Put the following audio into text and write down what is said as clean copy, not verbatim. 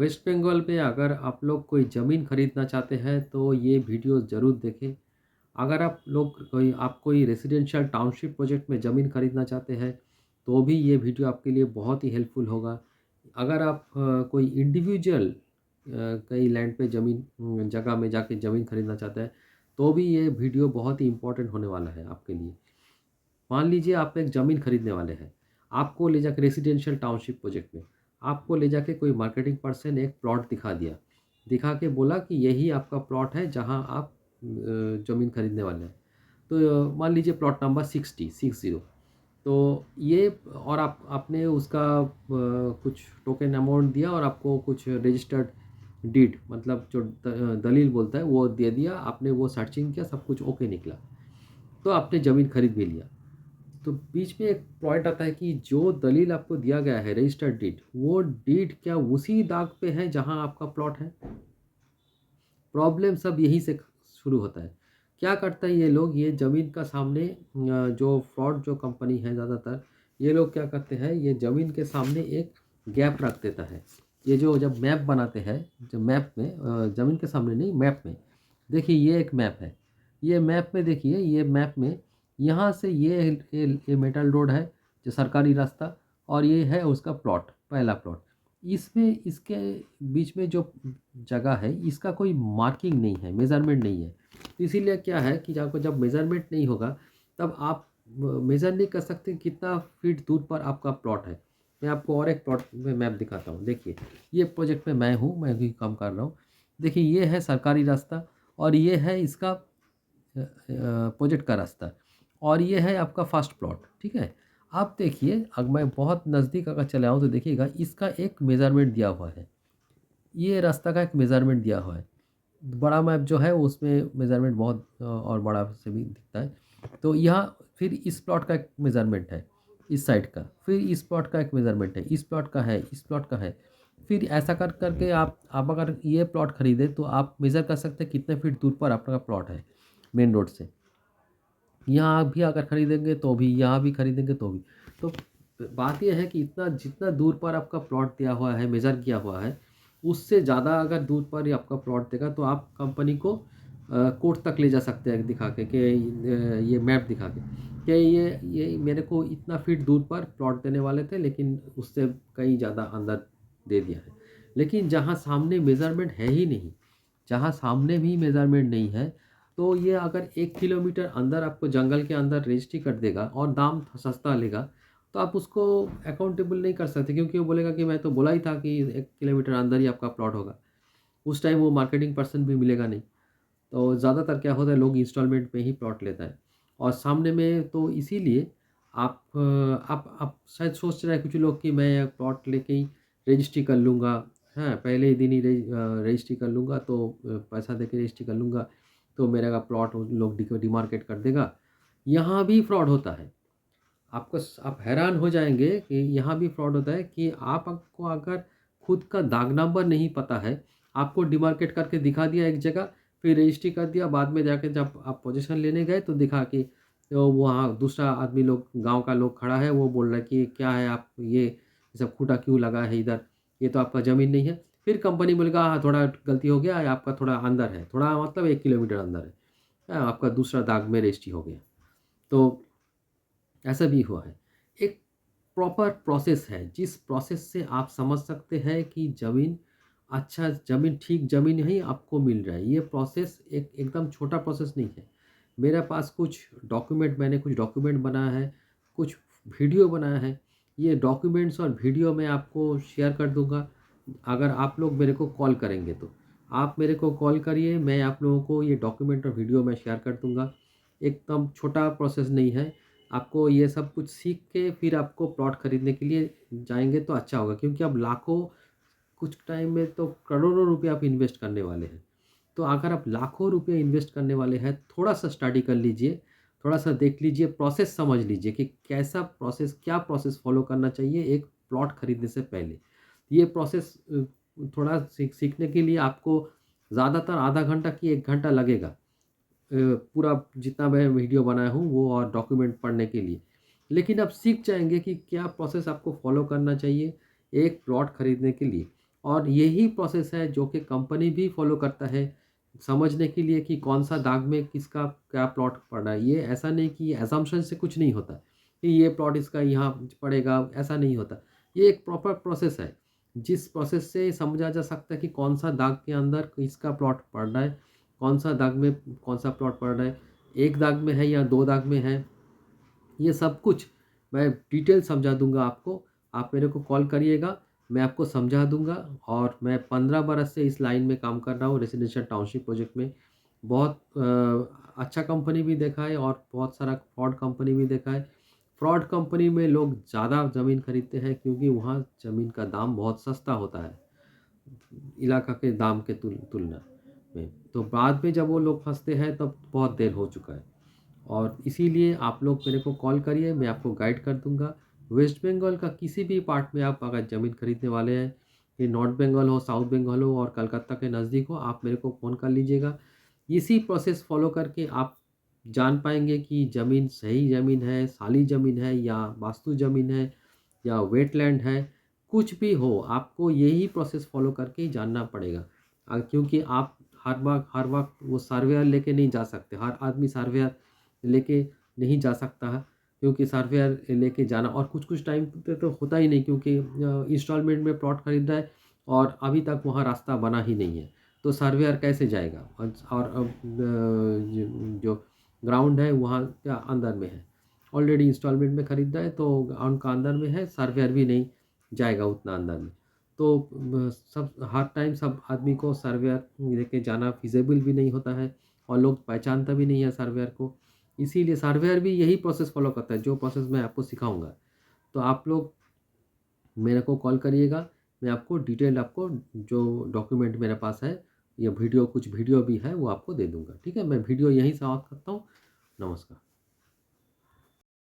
Waste Bengal में अगर आप लोग कोई ज़मीन खरीदना चाहते हैं तो ये वीडियो ज़रूर देखें। अगर आप कोई रेजिडेंशियल टाउनशिप प्रोजेक्ट में ज़मीन खरीदना चाहते हैं तो भी ये वीडियो आपके लिए बहुत ही हेल्पफुल होगा। अगर आप कोई इंडिविजुअल कहीं लैंड पे जगह में जाके ज़मीन खरीदना चाहते हैं तो भी ये वीडियो बहुत ही इम्पोर्टेंट होने वाला है आपके लिए। मान लीजिए आप एक ज़मीन खरीदने वाले हैं, आपको ले जाके रेजिडेंशियल टाउनशिप प्रोजेक्ट में, आपको ले जाके कोई मार्केटिंग पर्सन एक प्लॉट दिखा दिया। दिखा के बोला कि यही आपका प्लॉट है जहाँ आप ज़मीन खरीदने वाले हैं। तो मान लीजिए प्लॉट नंबर 60 तो ये और आपने उसका कुछ टोकन अमाउंट दिया और आपको कुछ रजिस्टर्ड डीड मतलब जो दलील बोलता है वो दे दिया। आपने वो सर्चिंग किया, सब कुछ ओके निकला, तो आपने ज़मीन खरीद भी लिया। तो बीच में एक पॉइंट आता है कि जो दलील आपको दिया गया है रजिस्टर्ड डीड, वो डीड क्या उसी दाग पे है जहां आपका प्लॉट है? प्रॉब्लम सब यहीं से शुरू होता है। क्या करता है ये लोग, ये ज़मीन का सामने जो फ्रॉड जो कंपनी है ज़्यादातर, ये लोग क्या करते हैं, ये ज़मीन के सामने एक गैप रख देता है। ये जो जब मैप बनाते हैं, जब मैप में ज़मीन के सामने नहीं, मैप में देखिए, ये एक मैप है। ये मैप में देखिए, ये मैप में यहाँ से ये मेटल रोड है, जो सरकारी रास्ता, और ये है उसका प्लॉट, पहला प्लॉट। इसमें इसके बीच में जो जगह है, इसका कोई मार्किंग नहीं है, मेज़रमेंट नहीं है। तो इसीलिए क्या है कि आपको जब मेज़रमेंट नहीं होगा, तब आप मेज़र नहीं कर सकते कितना फीट दूर पर आपका प्लॉट है। मैं आपको और एक प्लॉट में मैप दिखाता हूँ। देखिए, ये प्रोजेक्ट में मैं हूँ, मैं भी काम कर रहा हूँ। देखिए, ये है सरकारी रास्ता और ये है इसका प्रोजेक्ट का रास्ता, और ये है आपका फर्स्ट प्लॉट, ठीक है? आप देखिए, अगर मैं बहुत नज़दीक अगर चले आऊँ तो देखिएगा, इसका एक मेज़रमेंट दिया हुआ है। ये रास्ता का एक मेज़रमेंट दिया हुआ है। बड़ा मैप जो है उसमें मेज़रमेंट बहुत और बड़ा से भी दिखता है। तो यहाँ फिर इस प्लॉट का एक मेज़रमेंट है, इस साइड का, फिर इस प्लॉट का एक मेज़रमेंट है, इस प्लॉट का है, इस प्लॉट का है। फिर ऐसा कर के आप अगर ये प्लॉट खरीदें तो आप मेज़र कर सकते हैं कितने फीट दूर पर आपका प्लॉट है मेन रोड से। यहाँ आप भी अगर खरीदेंगे तो भी, यहाँ भी खरीदेंगे तो भी। तो बात ये है कि इतना जितना दूर पर आपका प्लॉट दिया हुआ है, मेज़र किया हुआ है, उससे ज़्यादा अगर दूर पर ही आपका प्लॉट देगा तो आप कंपनी को कोर्ट तक ले जा सकते हैं दिखा के कि ये मैप दिखा के कि ये मेरे को इतना फीट दूर पर प्लॉट देने वाले थे, लेकिन उससे कहीं ज़्यादा अंदर दे दिया है। लेकिन जहाँ सामने मेज़रमेंट है ही नहीं, जहाँ सामने भी मेज़रमेंट नहीं है, तो ये अगर 1 किलोमीटर अंदर आपको जंगल के अंदर रजिस्ट्री कर देगा और दाम सस्ता लेगा, तो आप उसको अकाउंटेबल नहीं कर सकते, क्योंकि वो बोलेगा कि मैं तो बोला ही था कि 1 किलोमीटर अंदर ही आपका प्लॉट होगा। उस टाइम वो मार्केटिंग पर्सन भी मिलेगा नहीं। तो ज़्यादातर क्या होता है, लोग इंस्टॉलमेंट पे ही प्लॉट लेता है। और सामने में तो इसीलिए आप शायद सोच रहे हैं कुछ लोग कि मैं प्लॉट लेके ही रजिस्ट्री कर लूँगा, हाँ, पहले ही दिन ही रजिस्ट्री कर लूँगा, तो पैसा देके रजिस्ट्री कर लूँगा, तो मेरा प्लॉट लोग डिमार्केट कर देगा। यहाँ भी फ्रॉड होता है। आप हैरान हो जाएँगे कि यहाँ भी फ्रॉड होता है कि आपको अगर खुद का दाग नंबर नहीं पता है, आपको डिमार्केट करके दिखा दिया एक जगह, फिर रजिस्ट्री कर दिया, बाद में जाके जब आप पोजीशन लेने गए तो दिखा कि तो वहाँ दूसरा आदमी लोग, गाँव का लोग खड़ा है, वो बोल रहा है कि क्या है, आप ये सब खूँटा क्यों लगा है इधर? ये तो आपका ज़मीन नहीं है। फिर कंपनी बोलेगा हाँ, थोड़ा गलती हो गया, आपका थोड़ा अंदर है, थोड़ा मतलब 1 किलोमीटर अंदर है। आपका दूसरा दाग में रजिस्ट्री हो गया। तो ऐसा भी हुआ है। एक प्रॉपर प्रोसेस है, जिस प्रोसेस से आप समझ सकते हैं कि ज़मीन ठीक ज़मीन ही आपको मिल रहा है। ये प्रोसेस एकदम छोटा प्रोसेस नहीं है। मेरे पास मैंने कुछ डॉक्यूमेंट बनाया है, कुछ वीडियो बनाया है। ये डॉक्यूमेंट्स और वीडियो मैं आपको शेयर कर दूँगा, अगर आप लोग मेरे को कॉल करेंगे तो। आप मेरे को कॉल करिए, मैं आप लोगों को ये डॉक्यूमेंट और वीडियो मैं शेयर कर दूँगा। एकदम छोटा प्रोसेस नहीं है। आपको ये सब कुछ सीख के फिर आपको प्लॉट खरीदने के लिए जाएँगे तो अच्छा होगा, क्योंकि अब लाखों, कुछ टाइम में तो करोड़ों रुपए आप इन्वेस्ट करने वाले हैं। तो अगर आप लाखों रुपए इन्वेस्ट करने वाले हैं, थोड़ा-सा स्टडी कर लीजिए, थोड़ा-सा देख लीजिए, प्रोसेस समझ लीजिए कि क्या प्रोसेस फ़ॉलो करना चाहिए एक प्लॉट खरीदने से पहले। ये प्रोसेस थोड़ा सीखने के लिए आपको ज़्यादातर आधा घंटा कि 1 घंटा लगेगा। पूरा जितना मैं वीडियो बनाया हूँ वो और डॉक्यूमेंट पढ़ने के लिए। लेकिन आप सीख जाएँगे कि क्या प्रोसेस आपको फ़ॉलो करना चाहिए एक प्लॉट खरीदने के लिए। और यही प्रोसेस है जो कि कंपनी भी फॉलो करता है समझने के लिए कि कौन सा दाग में किसका क्या प्लॉट पड़ रहा है। ये ऐसा नहीं कि एजम्पशन से कुछ नहीं होता कि ये प्लॉट इसका यहाँ पड़ेगा, ऐसा नहीं होता। ये एक प्रॉपर प्रोसेस है जिस प्रोसेस से समझा जा सकता है कि कौन सा दाग के अंदर किसका प्लॉट पड़ रहा है, कौन सा दाग में कौन सा प्लॉट पड़ रहा है, एक दाग में है या दो दाग में है। ये सब कुछ मैं डिटेल समझा दूंगा आपको। आप मेरे को कॉल करिएगा, मैं आपको समझा दूंगा। और मैं 15 बरस से इस लाइन में काम कर रहा हूँ रेसिडेंशियल टाउनशिप प्रोजेक्ट में। बहुत अच्छा कंपनी भी देखा है और बहुत सारा फ्रॉड कंपनी भी देखा है। फ्रॉड कंपनी में लोग ज़्यादा ज़मीन खरीदते हैं क्योंकि वहाँ ज़मीन का दाम बहुत सस्ता होता है इलाका के दाम के तुलना में। तो बाद में जब वो लोग फंसते हैं तब बहुत देर हो चुका है। और इसीलिए आप लोग मेरे को कॉल करिए, मैं आपको गाइड कर दूंगा। वेस्ट बंगाल का किसी भी पार्ट में आप अगर ज़मीन खरीदने वाले हैं, ये नॉर्थ बंगाल हो, साउथ बंगाल हो और कलकत्ता के नज़दीक हो, आप मेरे को फ़ोन कर लीजिएगा। इसी प्रोसेस फॉलो करके आप जान पाएंगे कि ज़मीन सही ज़मीन है, साली ज़मीन है या वास्तु ज़मीन है या वेटलैंड है। कुछ भी हो, आपको यही प्रोसेस फॉलो करके ही जानना पड़ेगा। क्योंकि आप हर वक्त वो सर्वेयर लेके नहीं जा सकते। हर आदमी सर्वेयर लेके नहीं जा सकता है क्योंकि सर्वेयर लेके जाना और कुछ टाइम पे तो होता ही नहीं क्योंकि इंस्टॉलमेंट में प्लॉट खरीद रहा है और अभी तक वहाँ रास्ता बना ही नहीं है। तो सर्वेयर कैसे जाएगा? और जो ग्राउंड है वहाँ क्या अंदर में है, ऑलरेडी इंस्टॉलमेंट में खरीदा है तो ग्राउंड का अंदर में है, सर्वेयर भी नहीं जाएगा उतना अंदर में। तो सब हर टाइम सब आदमी को सर्वेयर लेके जाना फिजिबल भी नहीं होता है और लोग पहचानता भी नहीं है सर्वेयर को। इसीलिए सर्वेयर भी यही प्रोसेस फॉलो करता है जो प्रोसेस मैं आपको सिखाऊंगा। तो आप लोग मेरे को कॉल करिएगा, मैं आपको डिटेल आपको जो डॉक्यूमेंट मेरे पास है या वीडियो कुछ वीडियो भी है वो आपको दे दूंगा। ठीक है, मैं वीडियो यहीं समाप्त करता हूँ। नमस्कार।